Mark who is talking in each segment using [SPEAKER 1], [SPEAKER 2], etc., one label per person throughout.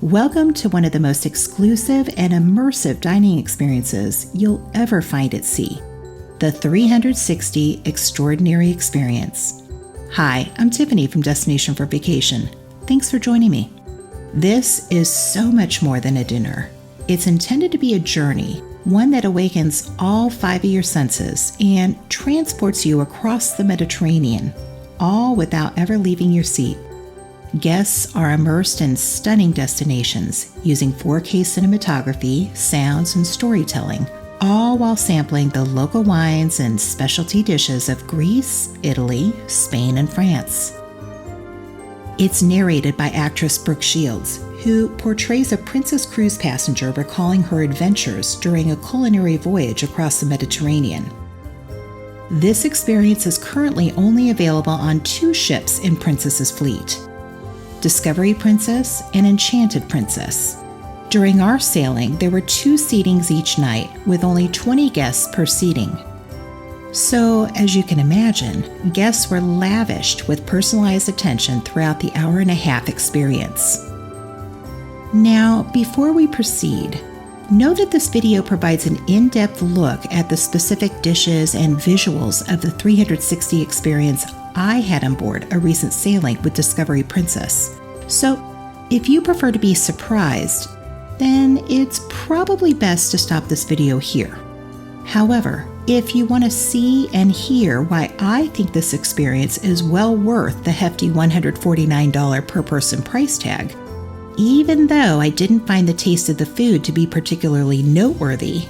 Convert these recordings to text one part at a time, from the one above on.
[SPEAKER 1] Welcome to one of the most exclusive and immersive dining experiences you'll ever find at sea, the 360 Extraordinary Experience. Hi, I'm Tiffany from Destination for Vacation. Thanks for joining me. This is so much more than a dinner. It's intended to be a journey, one that awakens all 5 of your senses and transports you across the Mediterranean, all without ever leaving your seat. Guests are immersed in stunning destinations using 4K cinematography, sounds, and storytelling, all while sampling the local wines and specialty dishes of Greece, Italy, Spain, and France. It's narrated by actress Brooke Shields, who portrays a Princess Cruise passenger recalling her adventures during a culinary voyage across the Mediterranean. This experience is currently only available on 2 ships in Princess's fleet, Discovery Princess and Enchanted Princess. During our sailing, there were 2 seatings each night, with only 20 guests per seating. So, as you can imagine, guests were lavished with personalized attention throughout the hour-and-a-half experience. Now, before we proceed, know that this video provides an in-depth look at the specific dishes and visuals of the 360 experience I had on board a recent sailing with Discovery Princess. So, if you prefer to be surprised, then it's probably best to stop this video here. However, if you want to see and hear why I think this experience is well worth the hefty $149 per person price tag, even though I didn't find the taste of the food to be particularly noteworthy,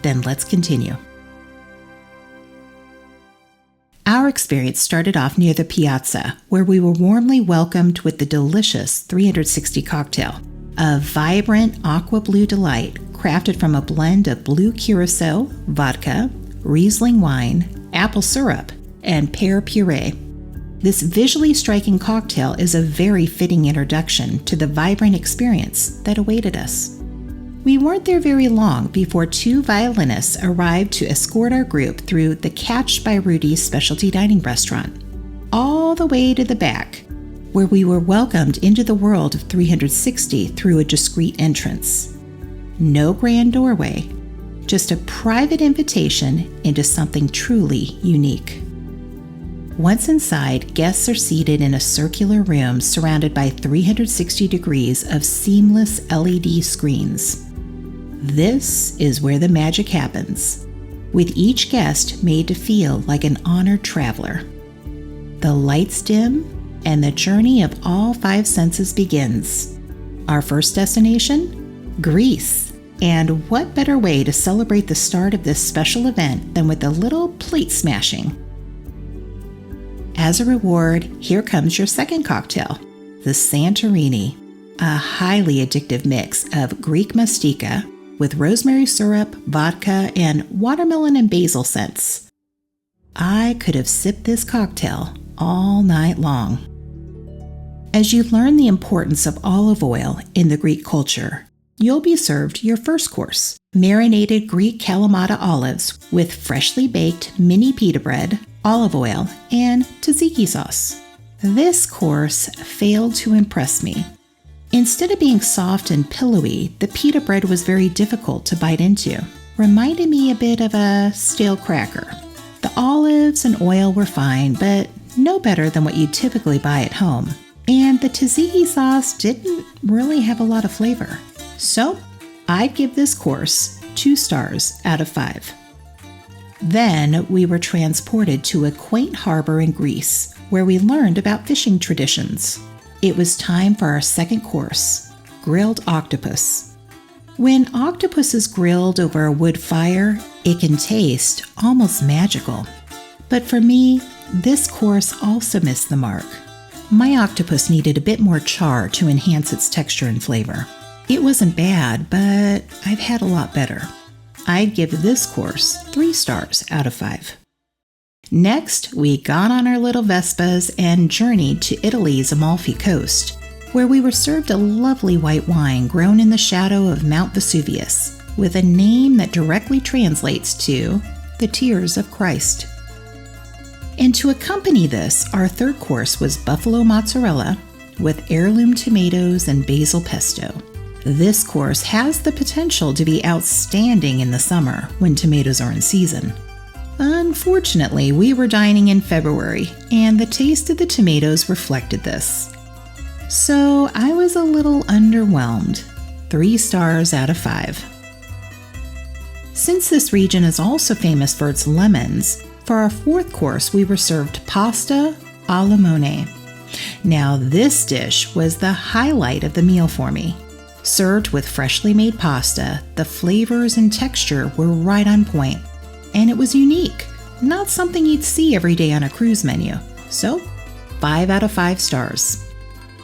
[SPEAKER 1] then let's continue. Our experience started off near the piazza, where we were warmly welcomed with the delicious 360 cocktail, a vibrant aqua blue delight crafted from a blend of blue curacao, vodka, Riesling wine, apple syrup, and pear puree. This visually striking cocktail is a very fitting introduction to the vibrant experience that awaited us. We weren't there very long before 2 violinists arrived to escort our group through the Catch by Rudy's specialty dining restaurant, all the way to the back, where we were welcomed into the world of 360 through a discreet entrance. No grand doorway, just a private invitation into something truly unique. Once inside, guests are seated in a circular room surrounded by 360 degrees of seamless LED screens. This is where the magic happens, with each guest made to feel like an honored traveler. The lights dim, and the journey of all 5 senses begins. Our first destination? Greece. And what better way to celebrate the start of this special event than with a little plate smashing? As a reward, here comes your second cocktail, the Santorini, a highly addictive mix of Greek mastika with rosemary syrup, vodka, and watermelon and basil scents. I could have sipped this cocktail all night long. As you learn the importance of olive oil in the Greek culture, you'll be served your first course, marinated Greek Kalamata olives with freshly baked mini pita bread, olive oil, and tzatziki sauce. This course failed to impress me. Instead of being soft and pillowy, the pita bread was very difficult to bite into, reminding me a bit of a stale cracker. The olives and oil were fine, but no better than what you typically buy at home. And the tzatziki sauce didn't really have a lot of flavor. So, I'd give this course 2 stars out of 5. Then we were transported to a quaint harbor in Greece, where we learned about fishing traditions. It was time for our second course, grilled octopus. When octopus is grilled over a wood fire, it can taste almost magical. But for me, this course also missed the mark. My octopus needed a bit more char to enhance its texture and flavor. It wasn't bad, but I've had a lot better. I'd give this course 3 stars out of 5. Next, we got on our little Vespas and journeyed to Italy's Amalfi Coast, where we were served a lovely white wine grown in the shadow of Mount Vesuvius, with a name that directly translates to the Tears of Christ. And to accompany this, our third course was buffalo mozzarella, with heirloom tomatoes and basil pesto. This course has the potential to be outstanding in the summer when tomatoes are in season. Unfortunately, we were dining in February, and the taste of the tomatoes reflected this. So I was a little underwhelmed. 3 stars out of 5. Since this region is also famous for its lemons, for our 4th course we were served pasta a limone. Now this dish was the highlight of the meal for me. Served with freshly made pasta, the flavors and texture were right on point, and it was unique, not something you'd see every day on a cruise menu. So, 5 out of 5 stars.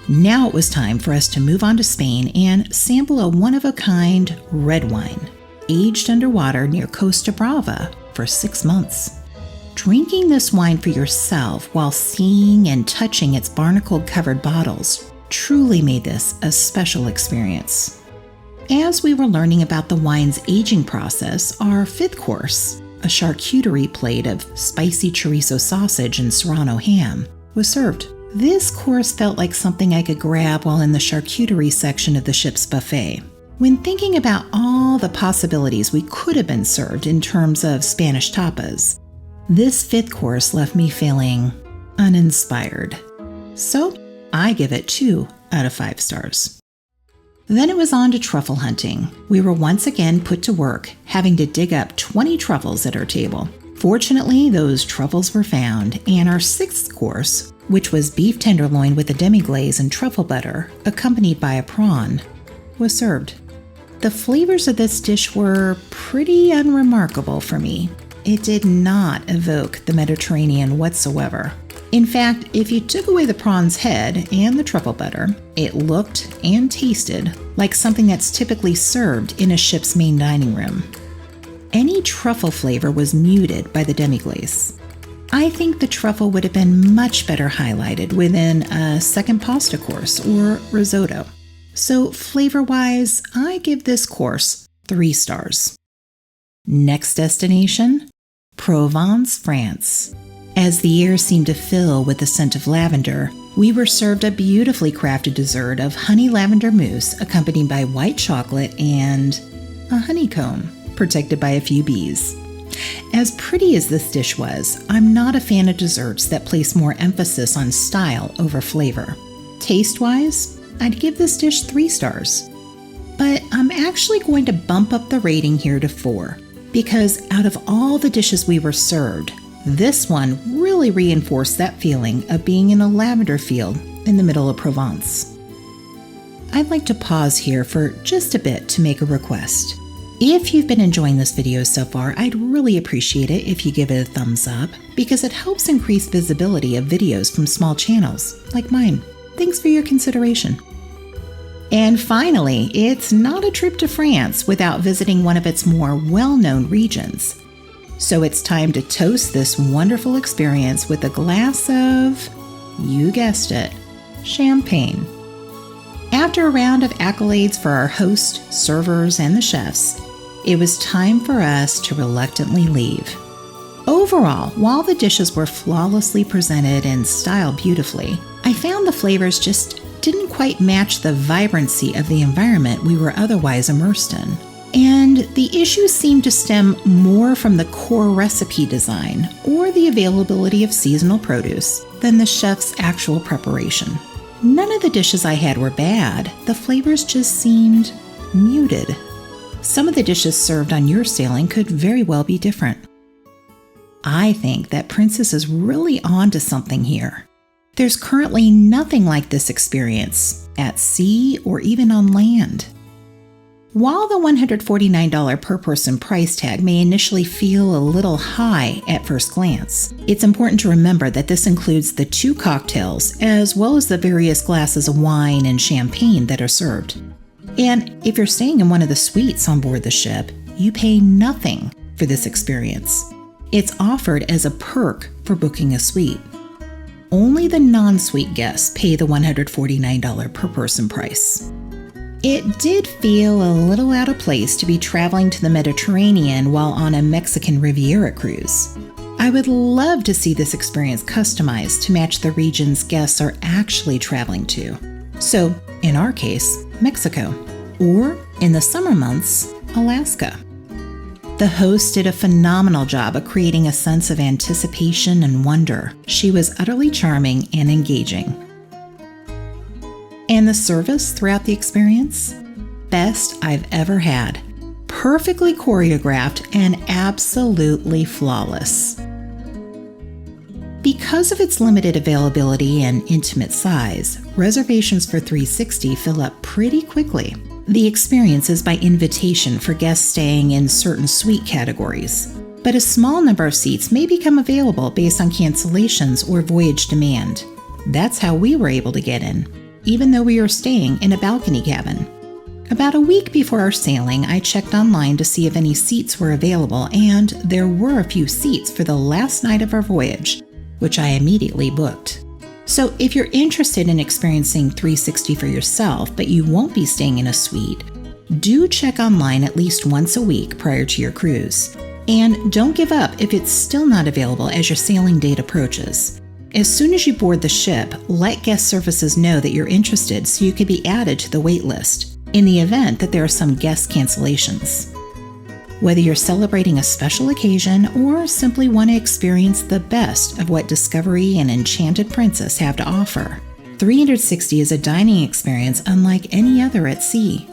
[SPEAKER 1] Now it was time for us to move on to Spain and sample a one-of-a-kind red wine, aged underwater near Costa Brava for 6 months. Drinking this wine for yourself while seeing and touching its barnacle-covered bottles truly made this a special experience. As we were learning about the wine's aging process, our 5th course, a charcuterie plate of spicy chorizo sausage and serrano ham, was served. This course felt like something I could grab while in the charcuterie section of the ship's buffet. When thinking about all the possibilities we could have been served in terms of Spanish tapas, this 5th course left me feeling uninspired. So I give it 2 out of 5 stars. Then it was on to truffle hunting. We were once again put to work, having to dig up 20 truffles at our table. Fortunately, those truffles were found, and our 6th course, which was beef tenderloin with a demi-glaze and truffle butter, accompanied by a prawn, was served. The flavors of this dish were pretty unremarkable for me. It did not evoke the Mediterranean whatsoever. In fact, if you took away the prawn's head and the truffle butter, it looked and tasted like something that's typically served in a ship's main dining room. Any truffle flavor was muted by the demi-glaze. I think the truffle would have been much better highlighted within a 2nd pasta course or risotto. So flavor-wise, I give this course 3 stars. Next destination, Provence, France. As the air seemed to fill with the scent of lavender, we were served a beautifully crafted dessert of honey lavender mousse accompanied by white chocolate and a honeycomb protected by a few bees. As pretty as this dish was, I'm not a fan of desserts that place more emphasis on style over flavor. Taste-wise, I'd give this dish 3 stars. But I'm actually going to bump up the rating here to 4, because out of all the dishes we were served, this one really reinforced that feeling of being in a lavender field in the middle of Provence. I'd like to pause here for just a bit to make a request. If you've been enjoying this video so far, I'd really appreciate it if you give it a thumbs up, because it helps increase visibility of videos from small channels like mine. Thanks for your consideration. And finally, it's not a trip to France without visiting one of its more well-known regions. So it's time to toast this wonderful experience with a glass of, you guessed it, champagne. After a round of accolades for our host, servers, and the chefs, it was time for us to reluctantly leave. Overall, while the dishes were flawlessly presented and styled beautifully, I found the flavors just didn't quite match the vibrancy of the environment we were otherwise immersed in. And the issues seemed to stem more from the core recipe design or the availability of seasonal produce than the chef's actual preparation. None of the dishes I had were bad, the flavors just seemed muted. Some of the dishes served on your sailing could very well be different. I think that Princess is really onto something here. There's currently nothing like this experience at sea or even on land. While the $149 per person price tag may initially feel a little high at first glance, it's important to remember that this includes the 2 cocktails as well as the various glasses of wine and champagne that are served. And if you're staying in one of the suites on board the ship, you pay nothing for this experience. It's offered as a perk for booking a suite. Only the non-suite guests pay the $149 per person price. It did feel a little out of place to be traveling to the Mediterranean while on a Mexican Riviera cruise. I would love to see this experience customized to match the regions guests are actually traveling to. So, in our case, Mexico, or in the summer months, Alaska. The host did a phenomenal job of creating a sense of anticipation and wonder. She was utterly charming and engaging. And the service throughout the experience? Best I've ever had. Perfectly choreographed and absolutely flawless. Because of its limited availability and intimate size, reservations for 360 fill up pretty quickly. The experience is by invitation for guests staying in certain suite categories, but a small number of seats may become available based on cancellations or voyage demand. That's how we were able to get in, even though we were staying in a balcony cabin. About a week before our sailing, I checked online to see if any seats were available, and there were a few seats for the last night of our voyage, which I immediately booked. So if you're interested in experiencing 360 for yourself, but you won't be staying in a suite, do check online at least once a week prior to your cruise. And don't give up if it's still not available as your sailing date approaches. As soon as you board the ship, let guest services know that you're interested so you can be added to the wait list in the event that there are some guest cancellations. Whether you're celebrating a special occasion or simply want to experience the best of what Discovery and Enchanted Princess have to offer, 360 is a dining experience unlike any other at sea.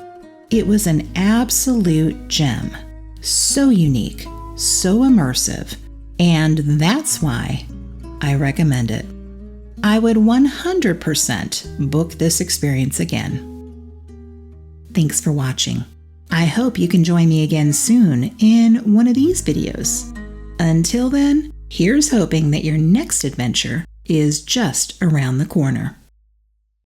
[SPEAKER 1] It was an absolute gem. So unique, so immersive, and that's why I recommend it. I would 100% book this experience again. Thanks for watching. I hope you can join me again soon in one of these videos. Until then, here's hoping that your next adventure is just around the corner.